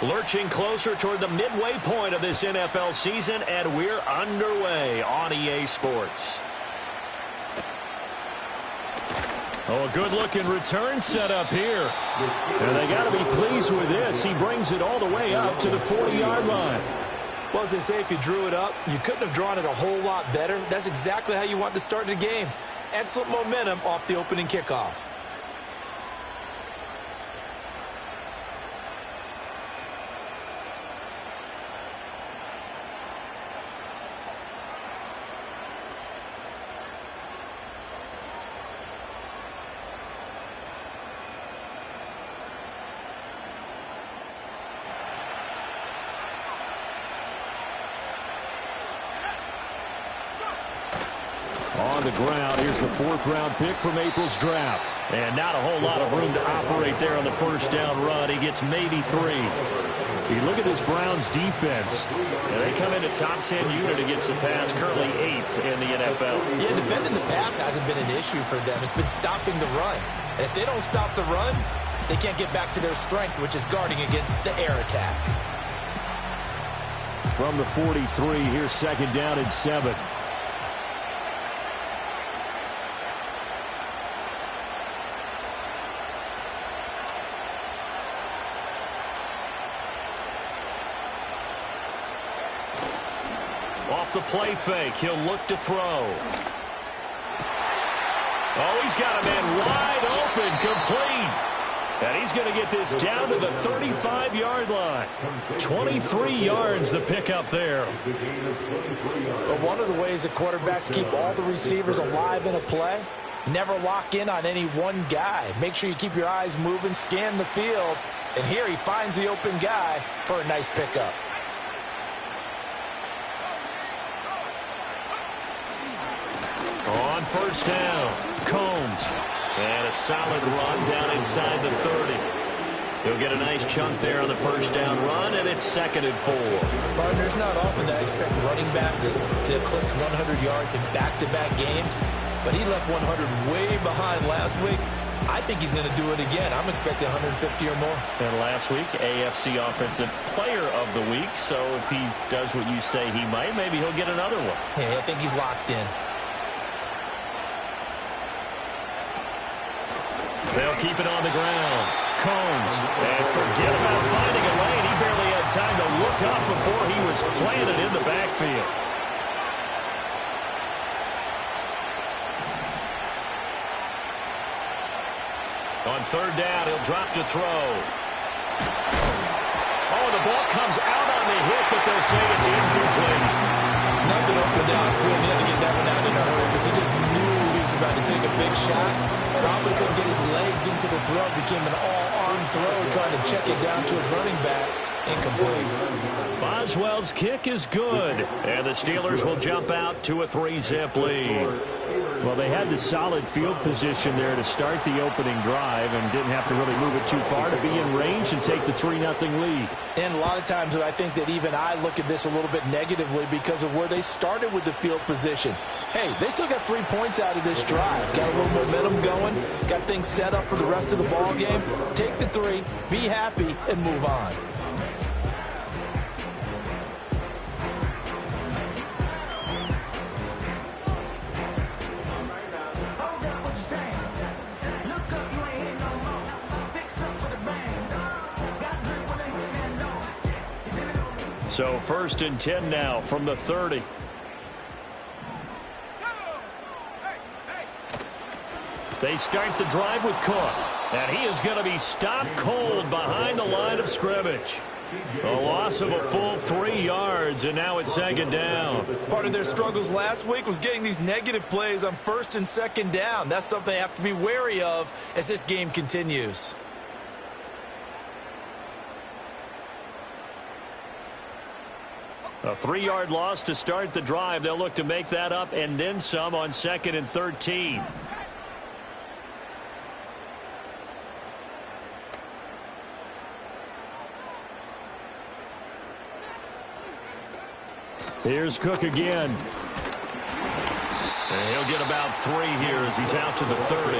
Lurching closer toward the midway point of this NFL season, and we're underway on EA Sports. Oh, a good-looking return set up here. And they got to be pleased with this. He brings it all the way up to the 40-yard line. Well, as they say, if you drew it up, you couldn't have drawn it a whole lot better. That's exactly how you want to start the game. Excellent momentum off the opening kickoff. On the ground, here's the 4th-round pick from April's draft. And not a whole lot of room to operate there on the first down run. He gets maybe 3. You look at this Browns defense. And they come in a top 10 unit against the pass, currently 8th in the NFL. Yeah, defending the pass hasn't been an issue for them. It's been stopping the run. And if they don't stop the run, they can't get back to their strength, which is guarding against the air attack. From the 43, here's 2nd down and 7. Off the play fake, he'll look to throw. Oh, he's got a man wide open, complete. And he's going to get this down to the 35-yard line. 23 yards the pickup there. But one of the ways that quarterbacks keep all the receivers alive in a play, never lock in on any one guy. Make sure you keep your eyes moving, scan the field. And here he finds the open guy for a nice pickup. On first down, Combs. And a solid run down inside the 30. He'll get a nice chunk there on the first down run, and it's 2nd and 4. Partner, it's not often that I expect running backs to eclipse 100 yards in back-to-back games, but he left 100 way behind last week. I think he's going to do it again. I'm expecting 150 or more. And last week, AFC Offensive Player of the Week, so if he does what you say he might, maybe he'll get another one. Yeah, I think he's locked in. They'll keep it on the ground. Combs. And forget about finding a lane. He barely had time to look up before he was planted in the backfield. On 3rd down, he'll drop to throw. Oh, the ball comes out on the hit, but they'll say it's incomplete. Nothing open downfield. He had to get that one out in a hurry because he just knew he was about to take a big shot. Probably couldn't get his legs into the throw. Became an all-arm throw trying to check it down to his running back. Incomplete. Boswell's kick is good. And the Steelers will jump out to a 3-zip lead. Well, they had the solid field position there to start the opening drive and didn't have to really move it too far to be in range and take the 3-0 lead. And a lot of times I think that even I look at this a little bit negatively because of where they started with the field position. Hey, they still got 3 points out of this drive. Got a little momentum going. Got things set up for the rest of the ball game. Take the 3, be happy, and move on. So 1st and 10 now from the 30. They start the drive with Cook. And he is going to be stopped cold behind the line of scrimmage. A loss of a full 3 yards, and now it's 2nd down. Part of their struggles last week was getting these negative plays on 1st and 2nd down. That's something they have to be wary of as this game continues. A 3-yard loss to start the drive. They'll look to make that up and then some on 2nd and 13. Here's Cook again. And he'll get about 3 here as he's out to the 30.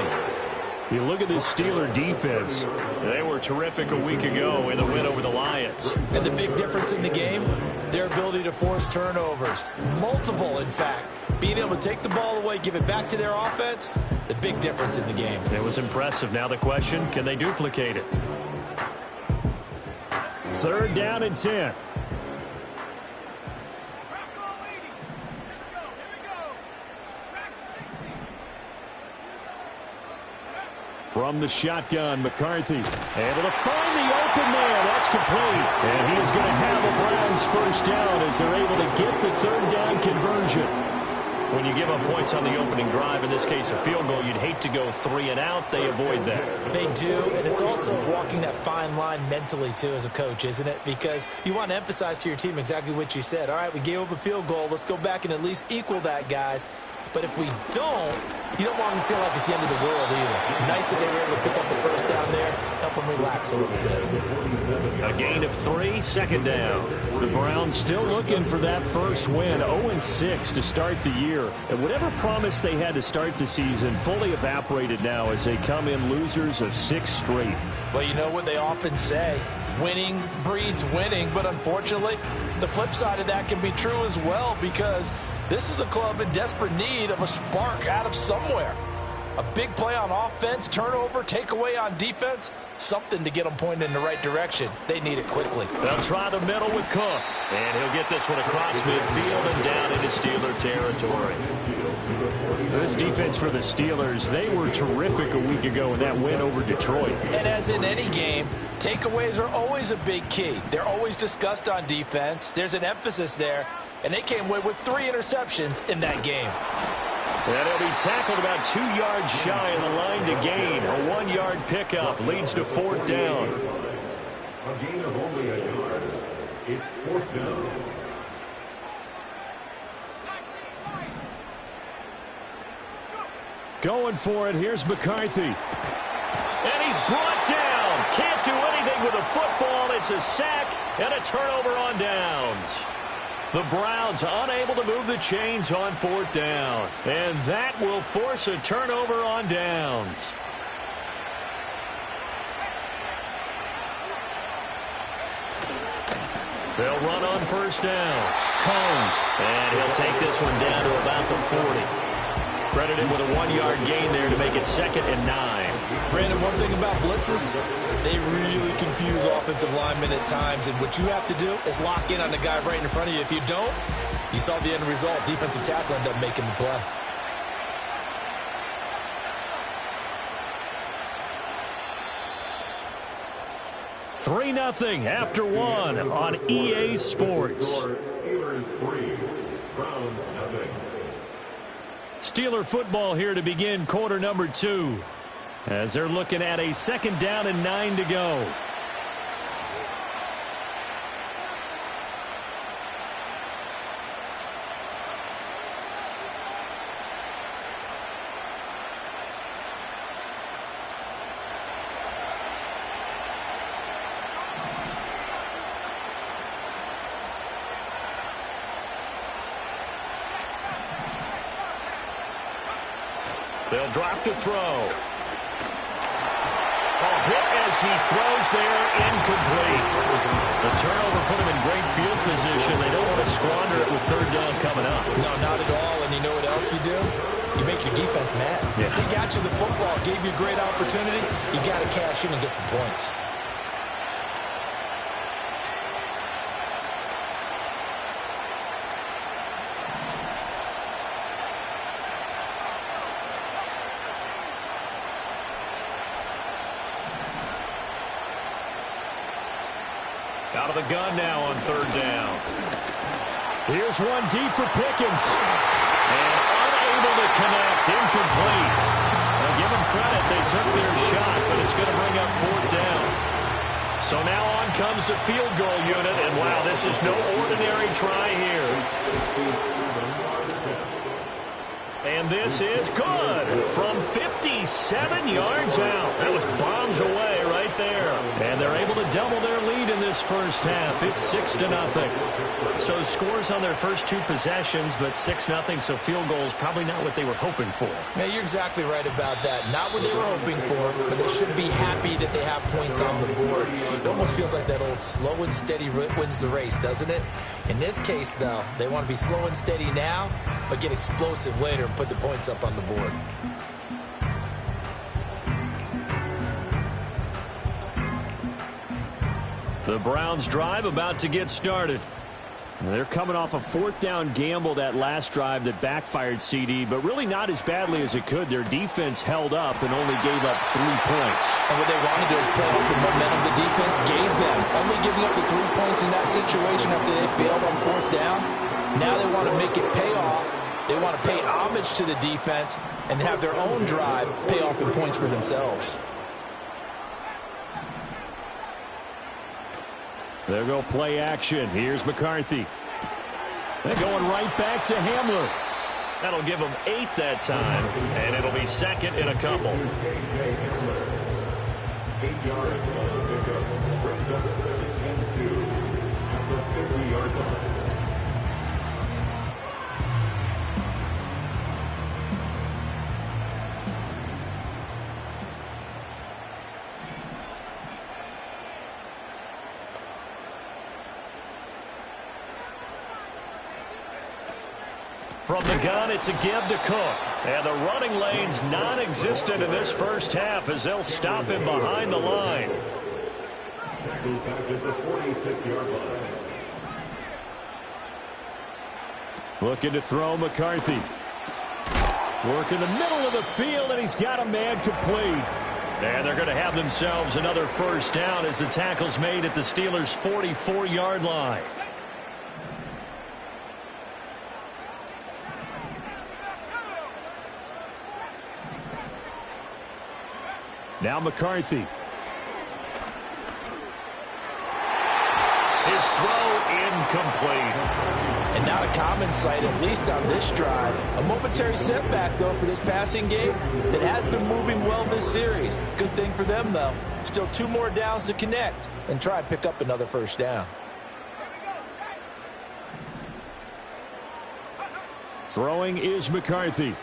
You look at this Steeler defense. They were terrific a week ago in the win over the Lions. And the big difference in the game, their ability to force turnovers. Multiple, in fact. Being able to take the ball away, give it back to their offense, the big difference in the game. It was impressive. Now the question, can they duplicate it? 3rd down and 10. From the shotgun, McCarthy able to find the open man. That's complete. And he is going to have the Browns first down as they're able to get the 3rd down conversion. When you give up points on the opening drive, in this case a field goal, you'd hate to go 3 and out. They avoid that. They do, and it's also walking that fine line mentally, too, as a coach, isn't it? Because you want to emphasize to your team exactly what you said. All right, we gave up a field goal. Let's go back and at least equal that, guys. But if we don't, you don't want them to feel like it's the end of the world either. Nice that they were able to pick up the first down there, help them relax a little bit. A gain of 3, 2nd down. The Browns still looking for that first win, 0-6 to start the year. And whatever promise they had to start the season fully evaporated now as they come in losers of 6 straight. Well, you know what they often say, winning breeds winning, but unfortunately, the flip side of that can be true as well, because this is a club in desperate need of a spark out of somewhere. A big play on offense, turnover, takeaway on defense, something to get them pointed in the right direction. They need it quickly. They'll try the middle with Cook, and he'll get this one across midfield and down into Steeler territory. This defense for the Steelers, they were terrific a week ago in that win over Detroit. And as in any game, takeaways are always a big key. They're always discussed on defense. There's an emphasis there. And they came away with 3 interceptions in that game. And he'll be tackled about 2 yards shy of the line to gain. A 1-yard pickup leads to 4th down. A gain of only a yard. It's 4th down. Going for it. Here's McCarthy. And he's brought down. Can't do anything with a football. It's a sack and a turnover on downs. The Browns unable to move the chains on 4th down. And that will force a turnover on downs. They'll run on 1st down. Combs. And he'll take this one down to about the 40. Credited with a 1-yard gain there to make it 2nd and 9. Brandon, one thing about blitzes, they really confuse offensive linemen at times, and what you have to do is lock in on the guy right in front of you. If you don't, you saw the end result. Defensive tackle ended up making the play. Three 3-0 after 1 on EA Sports. Steelers 3, Browns 0. Steeler football here to begin quarter number 2. As they're looking at a 2nd down and 9 to go. They'll drop to throw. A hit as he throws there, incomplete. The turnover put him in great field position. They don't want to squander it with 3rd down coming up. No, not at all. And you know what else you do? You make your defense mad. Yeah. They got you the football, gave you a great opportunity. You got to cash in and get some points. Out of the gun now on 3rd down. Here's one deep for Pickens. And unable to connect. Incomplete. Now give them credit. They took their shot, but it's going to bring up 4th down. So now on comes the field goal unit. And wow, this is no ordinary try here. And this is good from 57 yards out. That was bombs away right there. And they're able to double their lead in this this first half. It's 6-0. So scores on their first two possessions, but 6-0, so field goals probably not what they were hoping for. Yeah, you're exactly right about that. Not what they were hoping for, but they should be happy that they have points on the board. It almost feels like that old slow and steady wins the race, doesn't it? In this case, though, they want to be slow and steady now, but get explosive later and put the points up on the board. The Browns drive about to get started. They're coming off a fourth down gamble that last drive that backfired CD, but really not as badly as it could. Their defense held up and only gave up 3 points. And what they wanted to do is play off the momentum the defense gave them. Only giving up the 3 points in that situation after they failed on fourth down. Now they want to make it pay off. They want to pay homage to the defense and have their own drive pay off in points for themselves. There go play action. Here's McCarthy. They're going right back to Hamler. That'll give them 8 that time, and it'll be second in a couple. 8 yards on the pickup. Brings up 7-2 at the 50-yard line. From the gun, it's a give to Cook. And the running lane's non-existent in this first half as they'll stop him behind the line. Tackled back at the 46-yard line. Looking to throw McCarthy. Work in the middle of the field, and he's got a man complete. And they're going to have themselves another first down as the tackle's made at the Steelers' 44-yard line. Now McCarthy. His throw incomplete. And not a common sight, at least on this drive. A momentary setback, though, for this passing game that has been moving well this series. Good thing for them, though. Still 2 more downs to connect and try and pick up another first down. Throwing is McCarthy.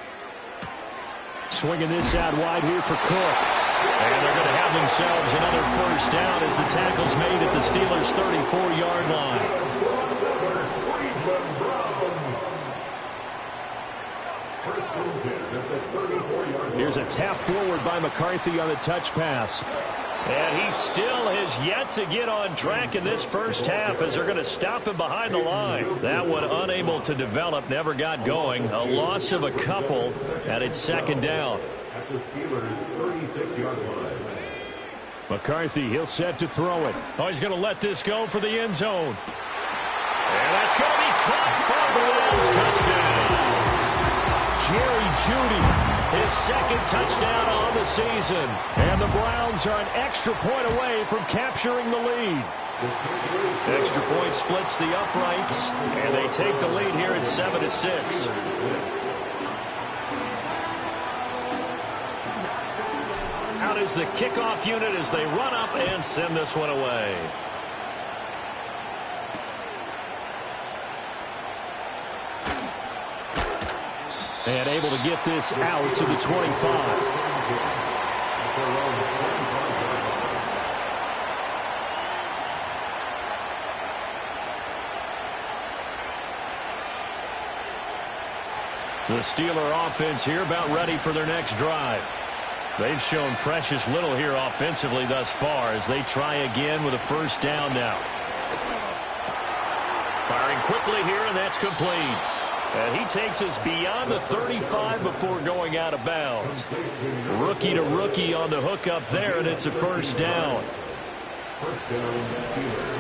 Swinging this out wide here for Cook. And they're going to have themselves another first down as the tackle's made at the Steelers' 34-yard line. Here's a tap forward by McCarthy on the touch pass. And he still has yet to get on track in this first half as they're going to stop him behind the line. That one unable to develop, never got going. A loss of a couple, and it's second down. At the Steelers' 36-yard line. McCarthy, he'll set to throw it. Oh, he's going to let this go for the end zone. And that's going to be caught for the Rams. Touchdown. Jerry Jeudy, his second touchdown on the season. And the Browns are an extra point away from capturing the lead. Extra point splits the uprights, and they take the lead here at 7-6. Out is the kickoff unit as they run up and send this one away. And able to get this out to the 25. The Steeler offense here about ready for their next drive. They've shown precious little here offensively thus far as they try again with a first down now. Firing quickly here, and that's complete. And he takes us beyond the 35 before going out of bounds. Rookie to rookie on the hook up there, and it's a first down. First down, Steelers.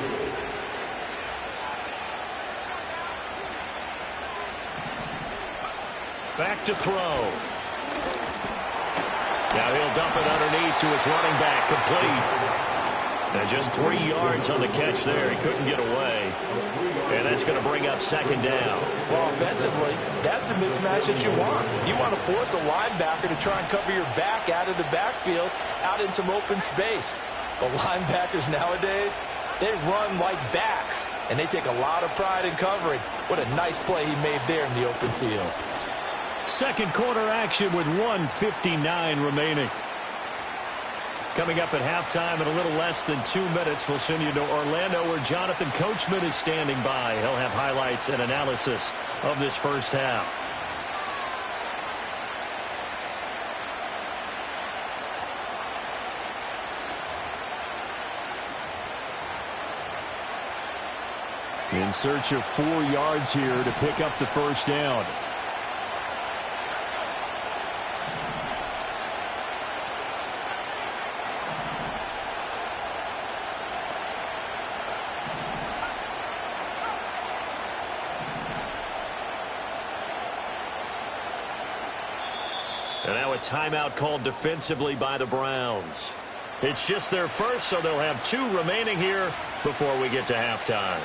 Back to throw. Now he'll dump it underneath to his running back, complete. And just 3 yards on the catch there. He couldn't get away. And that's going to bring up second down. Well, offensively, that's the mismatch that you want. You want to force a linebacker to try and cover your back out of the backfield, out in some open space. The linebackers nowadays, They run like backs, and they take a lot of pride in covering. What a nice play he made there in the open field. Second quarter action with 1:59 remaining. Coming up at halftime in a little less than 2 minutes, we'll send you to Orlando where Jonathan Coachman is standing by. He'll have highlights and analysis of this first half. In search of 4 yards here to pick up the first down. And now a timeout called defensively by the Browns. It's just their first, so they'll have 2 remaining here before we get to halftime.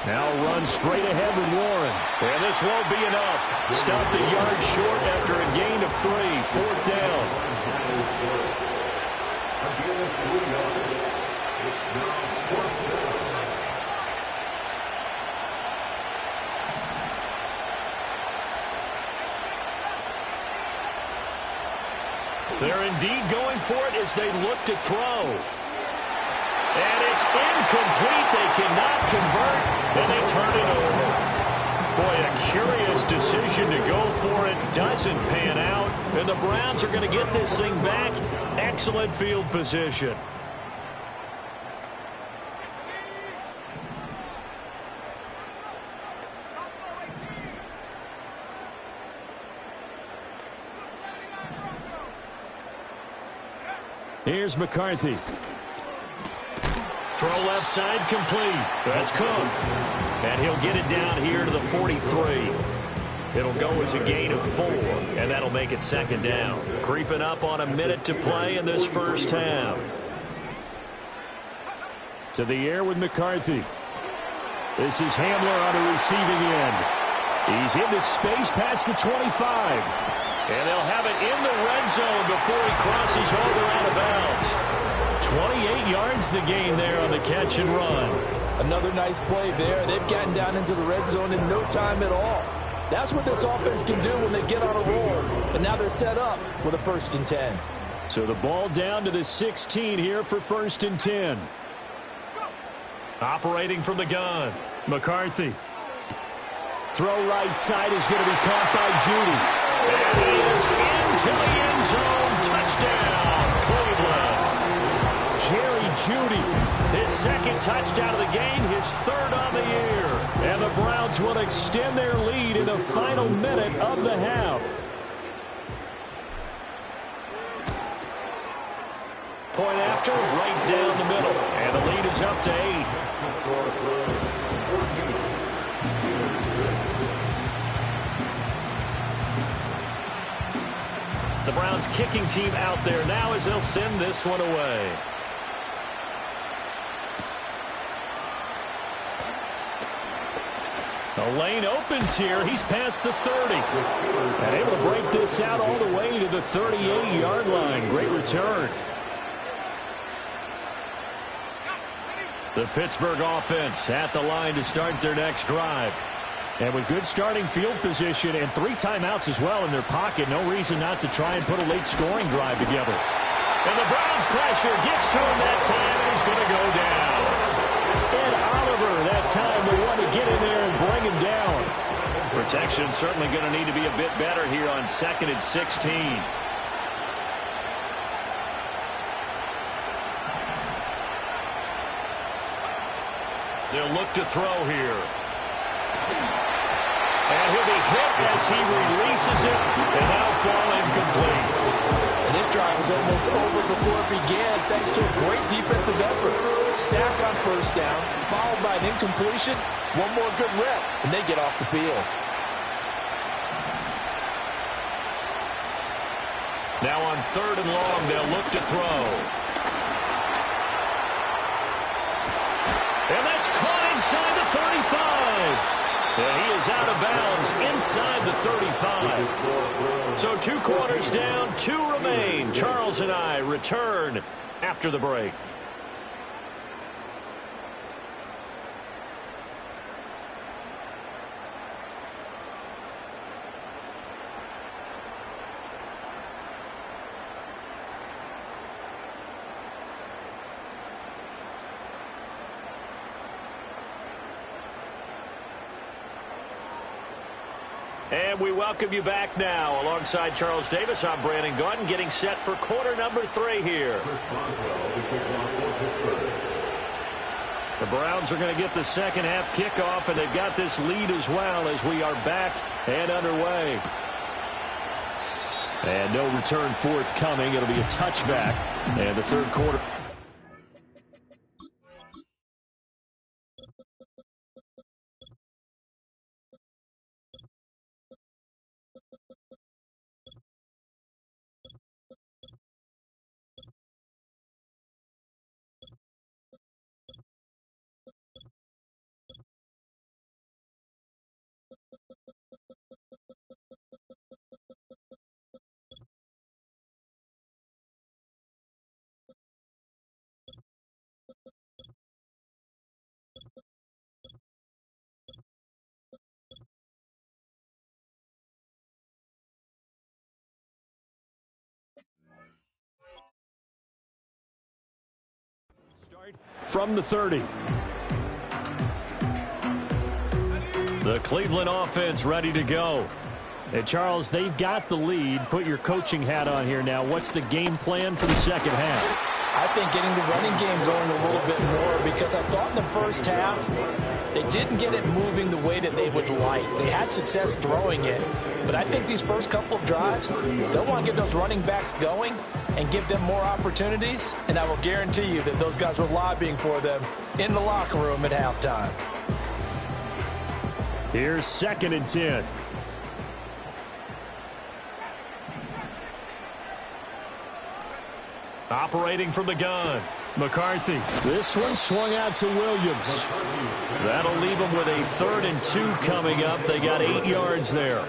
Now run straight ahead with Warren. And this won't be enough. Stopped a yard short after a gain of 3. 4th down. They're indeed going for it as they look to throw. And it's incomplete. They cannot convert, and they turn it over. Boy, a curious decision to go for it. Doesn't pan out, and the Browns are going to get this thing back. Excellent field position. Here's McCarthy. Throw left side complete. That's Cook. And he'll get it down here to the 43. It'll go as a gain of 4, and that'll make it 2nd down. Creeping up on a minute to play in this first half. To the air with McCarthy. This is Hamler on the receiving end. He's into space past the 25. And they'll have it in the red zone before he crosses over out of bounds. 28 yards the gain there on the catch and run. Another nice play there. They've gotten down into the red zone in no time at all. That's what this offense can do when they get on a roll. And now they're set up with a 1st and 10. So the ball down to the 16 here for 1st and 10. Operating from the gun. McCarthy. Throw right side is going to be caught by Judy. And he is into the end zone. Touchdown, Cleveland. Jerry Jeudy, his 2nd touchdown of the game, his 3rd on the year. And the Browns will extend their lead in the final minute of the half. Point after, right down the middle. And the lead is up to 8. The Browns kicking team out there now as they'll send this one away. The lane opens here. He's past the 30. And able to break this out all the way to the 38-yard line. Great return. The Pittsburgh offense at the line to start their next drive. And with good starting field position and 3 timeouts as well in their pocket, no reason not to try and put a late scoring drive together. And the Browns pressure gets to him that time, and he's going to go down. And Oliver that time the one to get in there and bring him down. Protection certainly going to need to be a bit better here on 2nd and 16. They'll look to throw here. And he'll be hit as he releases it, and that'll fall incomplete. And this drive is almost over before it began thanks to a great defensive effort. Sack on 1st down, followed by an incompletion. One more good rep, and they get off the field. Now on 3rd and long, they'll look to throw. And that's caught inside the 35. And he is is out of bounds inside the 35. So 2 quarters down, 2 remain. Charles and I return after the break. And we welcome you back now. Alongside Charles Davis, I'm Brandon Gaudin, getting set for quarter number 3 here. The Browns are going to get the second half kickoff, and they've got this lead as well as we are back and underway. And no return forthcoming. It'll be a touchback. And the third quarter. From the 30. The Cleveland offense ready to go. And Charles, they've got the lead. Put your coaching hat on here now. What's the game plan for the second half? I think getting the running game going a little bit more, because I thought in the first half they didn't get it moving the way that they would like. They had success throwing it, but I think these first couple of drives, they'll want to get those running backs going and give them more opportunities, and I will guarantee you that those guys were lobbying for them in the locker room at halftime. Here's 2nd and 10. Operating from the gun, McCarthy. This one swung out to Williams. That'll leave them with a 3rd and 2 coming up. They got 8 yards there.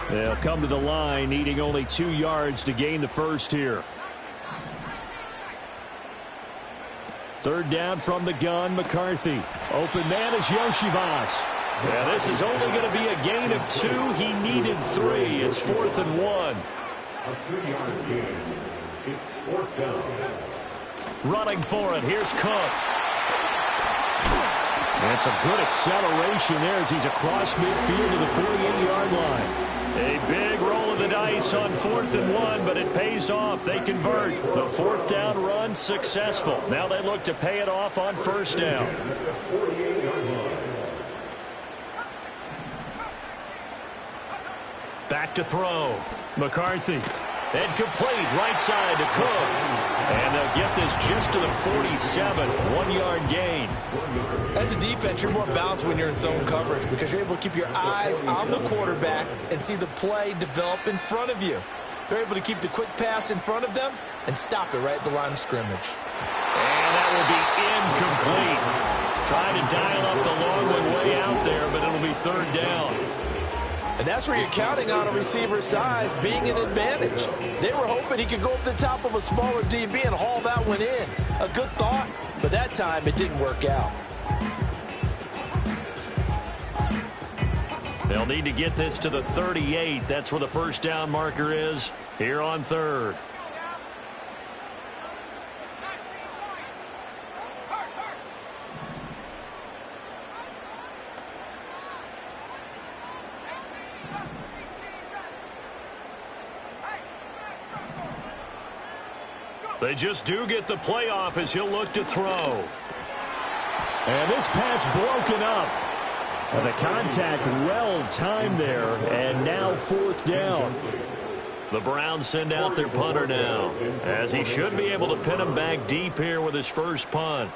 They'll come to the line, needing only 2 yards to gain the first here. 3rd down from the gun, McCarthy. Open man is Yoshivas. Yeah, this is only going to be a gain of 2. He needed 3. It's 4th and 1. A 2-yard gain. It's 4th down. Running for it. Here's Cook. And some good acceleration there as he's across midfield to the 48-yard line. A big roll of the dice on 4th and 1, but it pays off. They convert. The 4th down run successful. Now they look to pay it off on 1st down. Back to throw. McCarthy. And complete right side to Cook. And they'll get this just to the 47. 1-yard gain. As a defense, you're more balanced when you're in zone coverage because you're able to keep your eyes on the quarterback and see the play develop in front of you. They're able to keep the quick pass in front of them and stop it right at the line of scrimmage. And that will be incomplete. Trying to dial up the long one way out there, but it'll be 3rd down. And that's where you're counting on a receiver's size being an advantage. They were hoping he could go over the top of a smaller DB and haul that one in. A good thought, but that time it didn't work out. They'll need to get this to the 38. That's where the 1st down marker is here on 3rd. They just do get the playoff as he'll look to throw. And this pass broken up. And the contact well timed there. And now 4th down. The Browns send out their punter now, as he should be able to pin him back deep here with his first punt.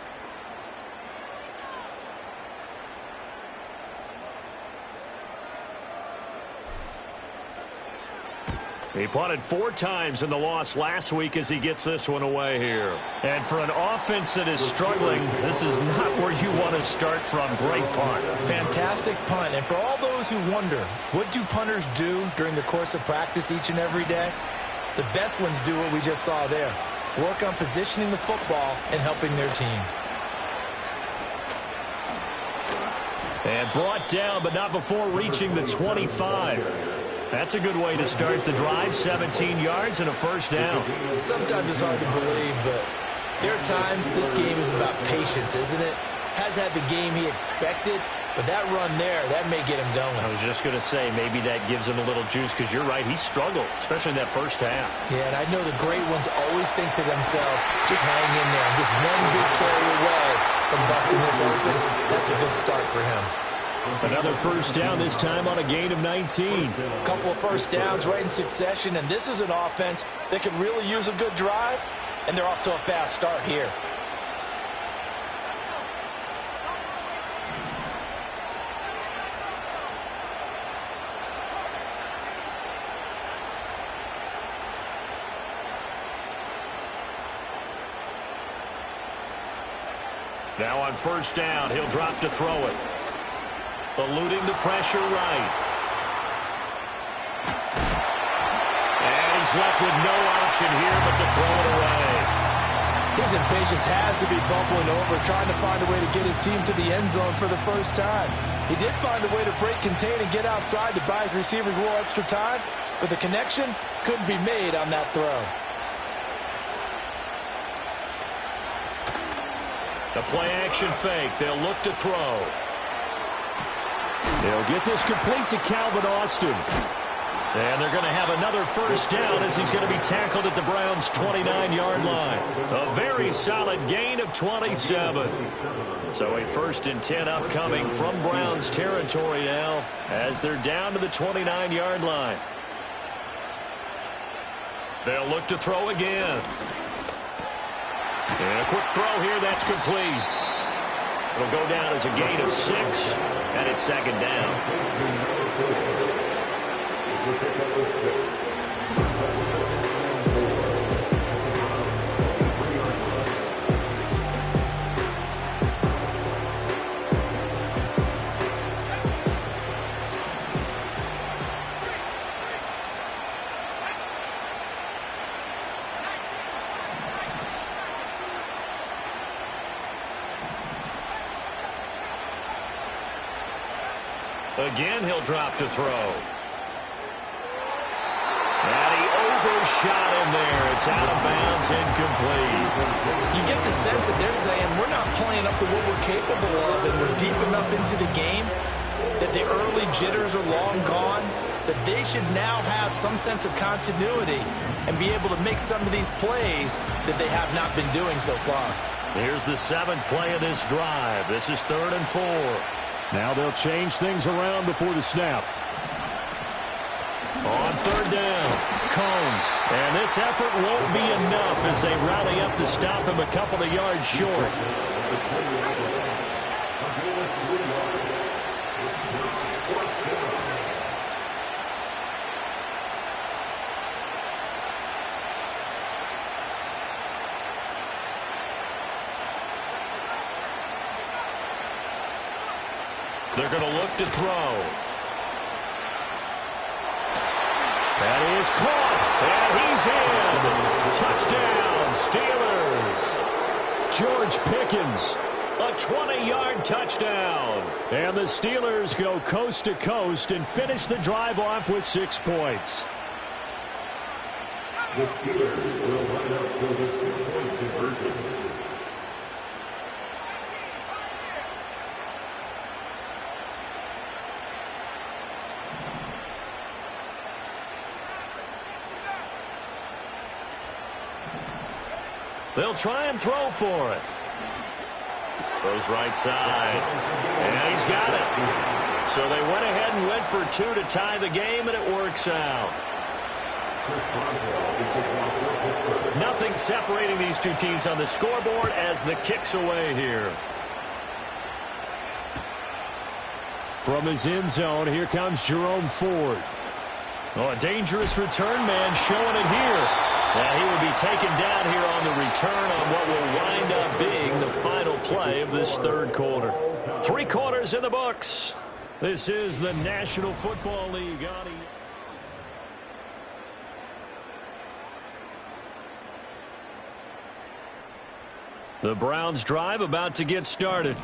He punted 4 times in the loss last week as he gets this one away here. And for an offense that is struggling, this is not where you want to start from. Great punt. Fantastic punt. And for all those who wonder, what do punters do during the course of practice each and every day? The best ones do what we just saw there. Work on positioning the football and helping their team. And brought down, but not before reaching the 25. That's a good way to start the drive. 17 yards and a first down. Sometimes it's hard to believe, but there are times this game is about patience, isn't it? Has had the game he expected, but that run there, that may get him going. I was just going to say, maybe that gives him a little juice, because you're right, he struggled, especially in that first half. Yeah, and I know the great ones always think to themselves, just hang in there. I'm just one big carry away from busting this open. That's a good start for him. Another first down, this time on a gain of 19. A couple of first downs right in succession, and this is an offense that could really use a good drive, and they're off to a fast start here. Now on first down, he'll drop to throw it. Eluding the pressure right. And he's left with no option here but to throw it away. His impatience has to be bubbling over, trying to find a way to get his team to the end zone for the first time. He did find a way to break contain and get outside to buy his receivers a little extra time, but the connection couldn't be made on that throw. The play-action fake. They'll look to throw. They'll get this complete to Calvin Austin. And they're going to have another first down as he's going to be tackled at the Browns' 29-yard line. A very solid gain of 27. So a 1st and 10 upcoming from Browns territory now as they're down to the 29-yard line. They'll look to throw again. And a quick throw here, that's complete. It'll go down as a gain of 6, and it's 2nd down. Again, he'll drop to throw. And he overshot him there. It's out of bounds, incomplete. You get the sense that they're saying we're not playing up to what we're capable of, and we're deep enough into the game that the early jitters are long gone, that they should now have some sense of continuity and be able to make some of these plays that they have not been doing so far. Here's the 7th play of this drive. This is 3rd and 4. Now they'll change things around before the snap. On 3rd down, Combs. And this effort won't be enough as they rally up to stop him a couple of yards short. They're going to look to throw. That is caught. And he's in. Touchdown, Steelers. George Pickens, a 20-yard touchdown. And the Steelers go coast to coast and finish the drive off with 6 points. The Steelers will line up for the 2-point conversion. They'll try and throw for it. Goes right side. And he's got it. So they went ahead and went for 2 to tie the game, and it works out. Nothing separating these two teams on the scoreboard as the kick's away here. From his end zone, here comes Jerome Ford. Oh, a dangerous return man showing it here. And he will be taken down here on the return on what will wind up being the final play of this third quarter. 3 quarters in the books. This is the National Football League. The Browns drive about to get started.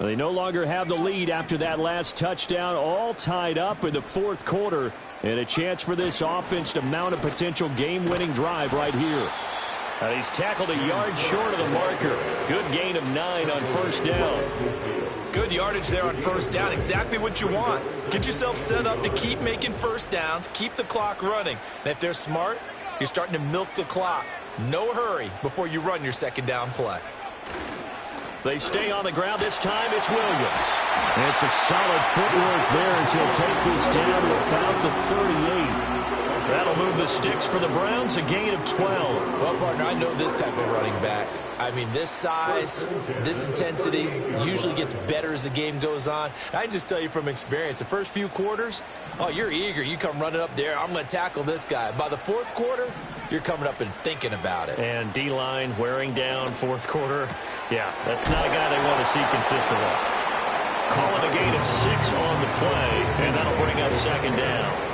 They no longer have the lead after that last touchdown, all tied up in the fourth quarter, and a chance for this offense to mount a potential game-winning drive right here. And he's tackled a yard short of the marker. Good gain of 9 on first down. Good yardage there on first down. Exactly what you want. Get yourself set up to keep making first downs, keep the clock running. And if they're smart, you're starting to milk the clock. No hurry before you run your second down play. They stay on the ground. This time it's Williams. And it's a solid footwork there as he'll take this down to about the 38. That'll move the sticks for the Browns, a gain of 12. Well, partner, I know this type of running back. I mean, this size, this intensity usually gets better as the game goes on. I can just tell you from experience, the first few quarters, oh, you're eager. You come running up there, I'm going to tackle this guy. By the fourth quarter, you're coming up and thinking about it. And D-line wearing down fourth quarter. Yeah, that's not a guy they want to see consistently. Calling a gain of 6 on the play, and that'll bring up second down.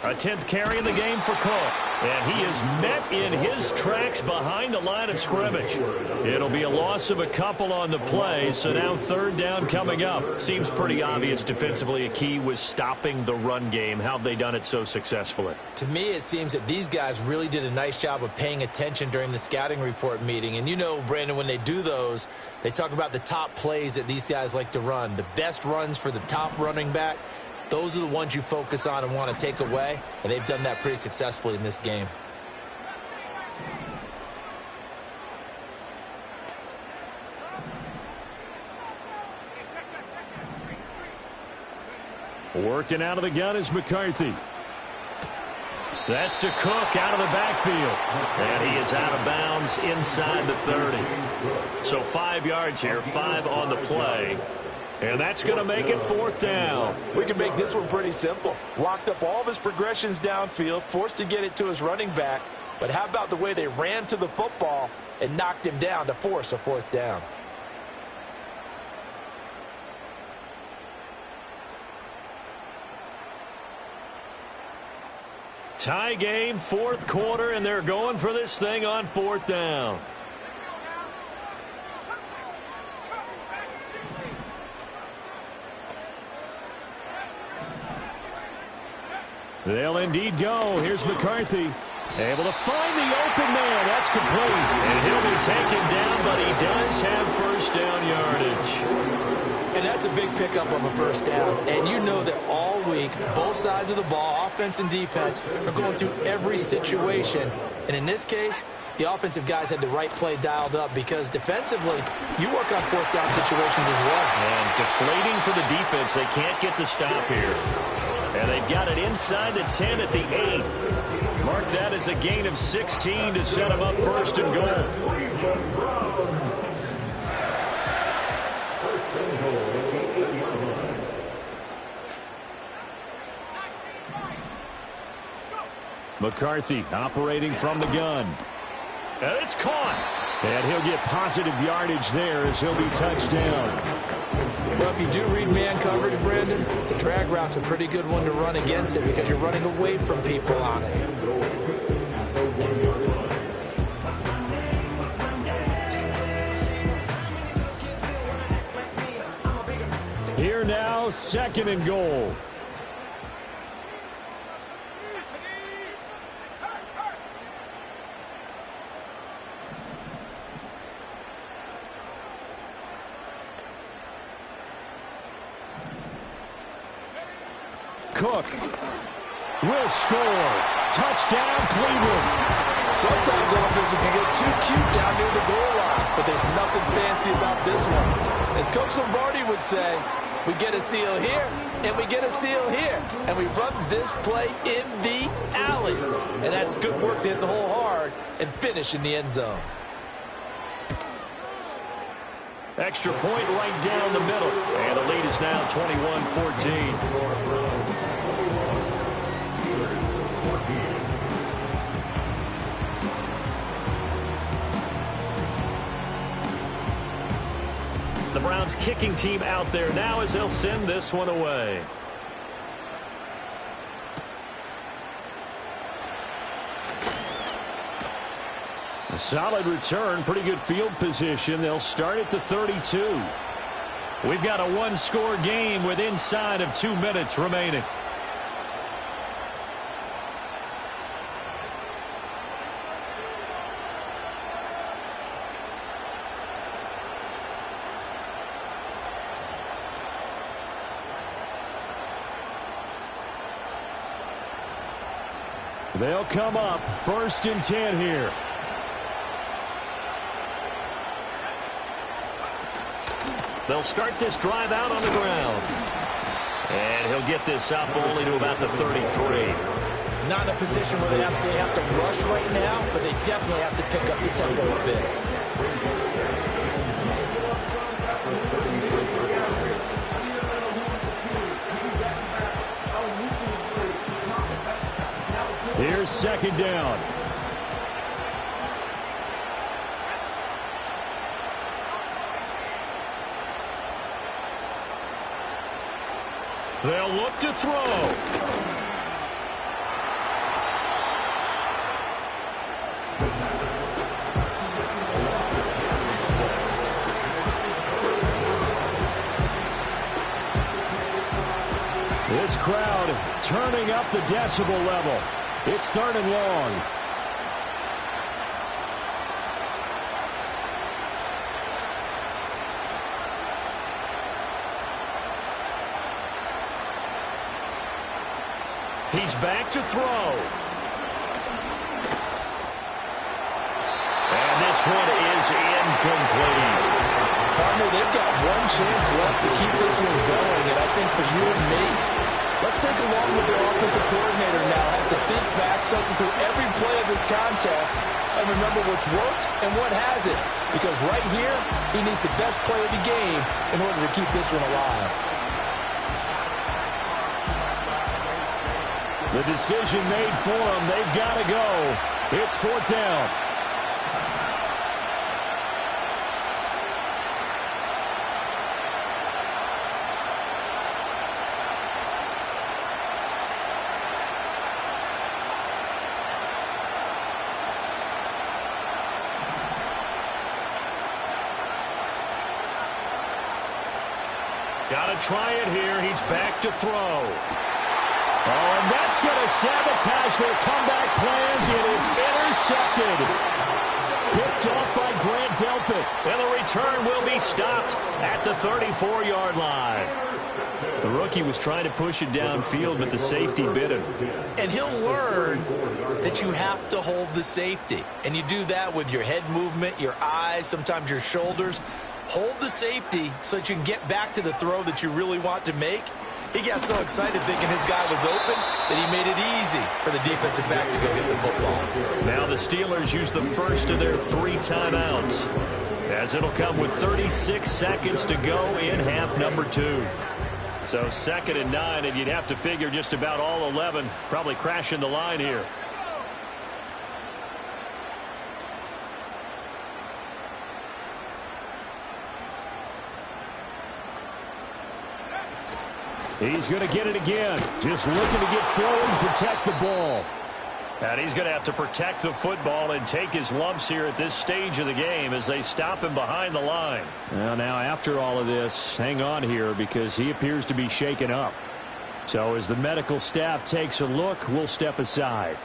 A 10th carry in the game for Cook. And he is met in his tracks behind the line of scrimmage. It'll be a loss of a couple on the play, so now third down coming up. Seems pretty obvious defensively a key was stopping the run game. How have they done it so successfully? To me, it seems that these guys really did a nice job of paying attention during the scouting report meeting. And you know, Brandon, when they do those, they talk about the top plays that these guys like to run. The best runs for the top running back. Those are the ones you focus on and want to take away, and they've done that pretty successfully in this game. Working out of the gun is McCarthy. That's to Cook out of the backfield. And he is out of bounds inside the 30. So 5 yards here, 5 on the play. And that's going to make it fourth down. We can make this one pretty simple. Locked up all of his progressions downfield, forced to get it to his running back. But how about the way they ran to the football and knocked him down to force a fourth down? Tie game, fourth quarter, and they're going for this thing on fourth down. They'll indeed go. Here's McCarthy. Able to find the open man. That's complete. And he'll be taken down, but he does have first down yardage. And that's a big pickup of a first down. And you know that all week, both sides of the ball, offense and defense, are going through every situation. And in this case, the offensive guys had the right play dialed up because defensively, you work on fourth down situations as well. And deflating for the defense. They can't get the stop here. And they've got it inside the 10 at the 8. Mark that as a gain of 16 to set them up first and goal. McCarthy operating from the gun. And it's caught. And he'll get positive yardage there as he'll be touched down. Well, if you do read man coverage, Brandon, the drag route's a pretty good one to run against it because you're running away from people on it. Here now, second and goal. Cook will score. Touchdown, Cleveland. Sometimes offenses can get too cute down near the goal line, but there's nothing fancy about this one. As Coach Lombardi would say, We get a seal here, and we get a seal here. And we run this play in the alley. And that's good work to hit the hole hard and finish in the end zone. Extra point right down the middle. And the lead is now 21-14. The Browns kicking team out there now as they'll send this one away. A solid return, pretty good field position. They'll start at the 32. We've got a one-score game with inside of 2 minutes remaining. They'll come up 1st and 10 here. They'll start this drive out on the ground. And he'll get this up only to about the 33. Not in a position where they absolutely have to rush right now, but they definitely have to pick up the tempo a bit. Here's 2nd down. They'll look to throw. This crowd turning up the decibel level. It's 3rd and long. He's back to throw. And this one is incomplete. Partner, they've got one chance left to keep this one going, and I think for you and me, let's think along with their offensive coordinator now. Has to think back something through every play of this contest and remember what's worked and what hasn't. Because right here, he needs the best play of the game in order to keep this one alive. The decision made for them. They've got to go. It's 4th down. Got to try it here. He's back to throw. Oh, and that's going to sabotage their comeback plans. It is intercepted. Picked off by Grant Delpit. And the return will be stopped at the 34-yard line. The rookie was trying to push it downfield, but the safety bit him. And he'll learn that you have to hold the safety. And you do that with your head movement, your eyes, sometimes your shoulders. Hold the safety so that you can get back to the throw that you really want to make. He got so excited thinking his guy was open that he made it easy for the defensive back to go get the football. Now the Steelers use the first of their 3 timeouts, as it'll come with 36 seconds to go in half number 2. So 2nd and 9, and you'd have to figure just about all 11 probably crashing the line here. He's going to get it again. Just looking to get forward and protect the ball. And he's going to have to protect the football and take his lumps here at this stage of the game as they stop him behind the line. Well, now after all of this, hang on here because he appears to be shaken up. So as the medical staff takes a look, we'll step aside.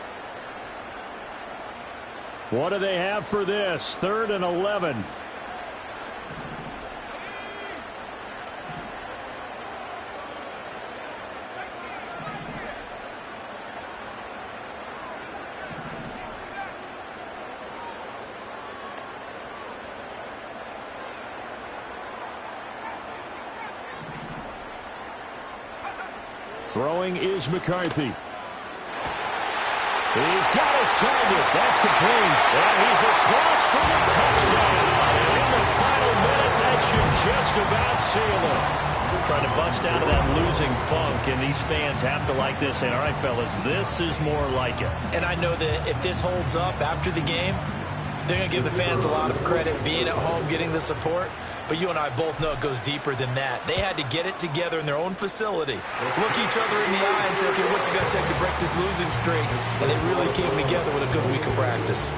What do they have for this? 3rd and 11. Throwing is McCarthy. He's got his target. That's complete. And he's across for the touchdown. And in the final minute, that should just about seal it. Trying to bust out of that losing funk, and these fans have to like this. And all right, fellas, this is more like it. And I know that if this holds up after the game, they're going to give the fans a lot of credit being at home, getting the support. But you and I both know it goes deeper than that. They had to get it together in their own facility, look each other in the eye and say, okay, what's it going to take to break this losing streak? And they really came together with a good week of practice.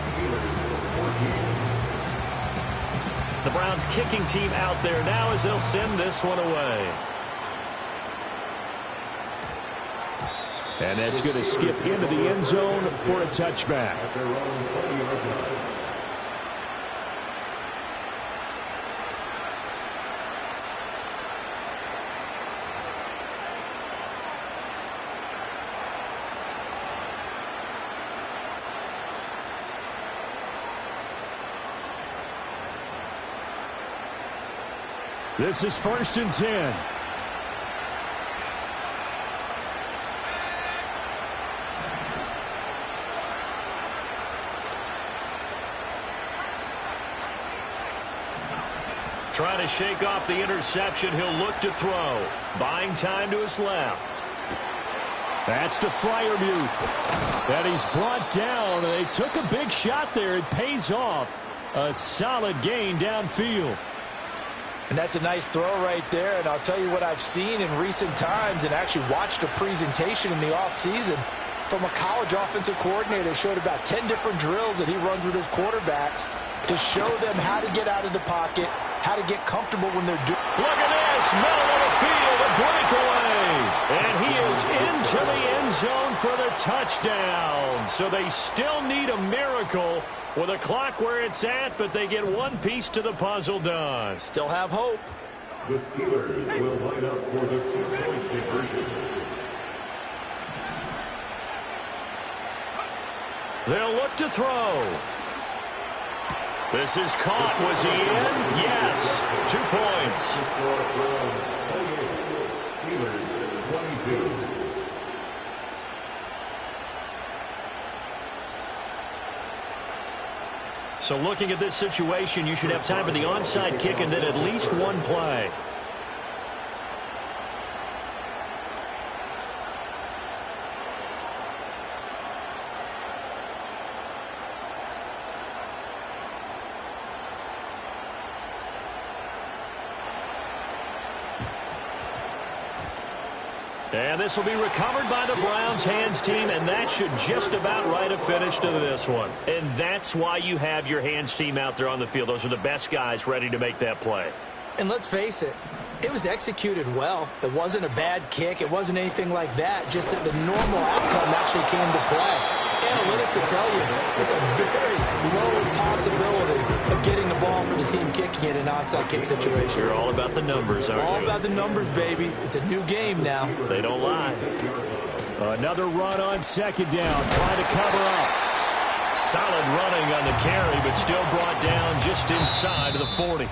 The Browns kicking team out there now as they'll send this one away. And that's going to skip into the end zone for a touchback. This is 1st and 10. Trying to shake off the interception. He'll look to throw. Buying time to his left. That's to Freiermuth. And he's brought down. They took a big shot there. It pays off. A solid gain downfield. And that's a nice throw right there. And I'll tell you what I've seen in recent times and actually watched a presentation in the offseason from a college offensive coordinator. Showed about 10 different drills that he runs with his quarterbacks to show them how to get out of the pocket, how to get comfortable when they're doing. Look at this. Middle of the field, a breakaway. And he is into the end zone for the touchdown. So they still need a miracle with a clock where it's at, but they get one piece to the puzzle done. Still have hope. The Steelers will line up for the 2-point conversion. They'll look to throw. This is caught. Was he in? Yes. 2 points. Steelers 22. So looking at this situation, you should have time for the onside kick and then at least one play. And this will be recovered by the Browns hands team, and that should just about write a finish to this one. And that's why you have your hands team out there on the field. Those are the best guys ready to make that play. And let's face it, it was executed well. It wasn't a bad kick. It wasn't anything like that. Just that the normal outcome actually came to play. Analytics will tell you it's a very low possibility of getting the ball for the team kicking it in an onside kick situation. You're all about the numbers, aren't you? All about the numbers, baby. It's a new game now. They don't lie. Another run on 2nd down, trying to cover up. Solid running on the carry, but still brought down just inside of the 40.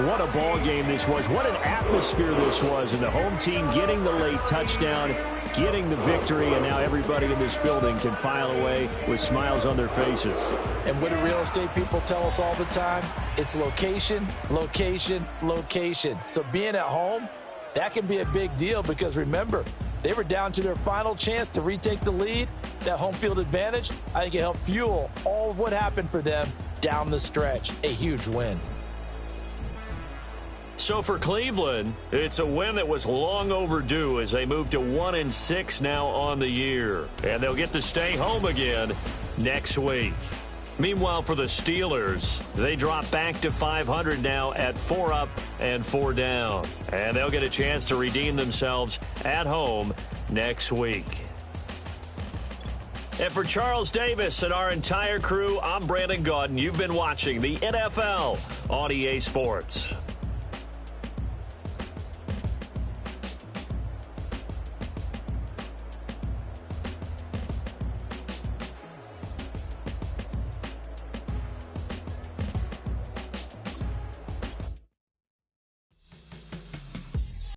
What a ball game this was. What an atmosphere this was. And the home team getting the late touchdown, getting the victory, and now everybody in this building can file away with smiles on their faces. And what do real estate people tell us all the time? It's location, location, location. So being at home, that can be a big deal because remember, they were down to their final chance to retake the lead. That home field advantage, I think it helped fuel all of what happened for them down the stretch. A huge win. So for Cleveland, it's a win that was long overdue as they move to 1-6 now on the year. And they'll get to stay home again next week. Meanwhile, for the Steelers, they drop back to 500 now at 4 up and 4 down. And they'll get a chance to redeem themselves at home next week. And for Charles Davis and our entire crew, I'm Brandon Gaudin. You've been watching the NFL on EA Sports.